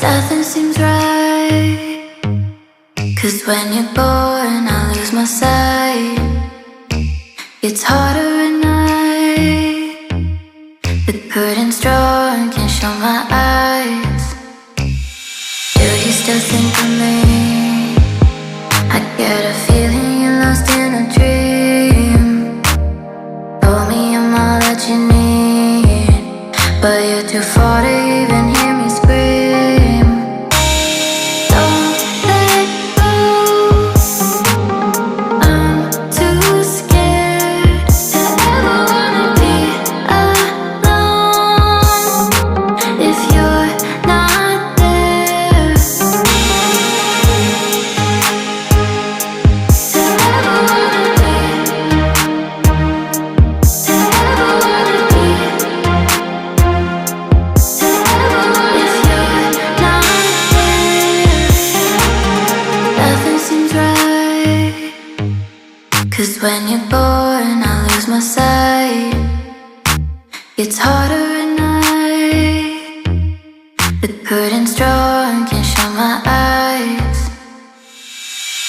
Nothing seems right, 'cause when you're born I lose my sight. It's harder at night. The curtain's drawn, can't show my eyes. Do you still think of me? I get a feeling you're lost in a dream. Told me I'm all that you need, but you're too far to even hear me scream. Don't let go, I'm too scared to ever wanna be alone if you're not there. To ever wanna be, to ever wanna be, to ever wanna if you're not there. Nothing seems right, 'cause when you're born I lose my sight. It's harder at night. The curtain's drawn, can't show my eyes.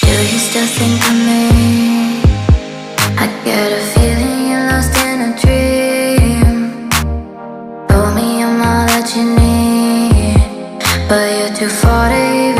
Do you still think of me? I get a feeling you're lost in a dream. Told me I'm all that you need, but you're too far to even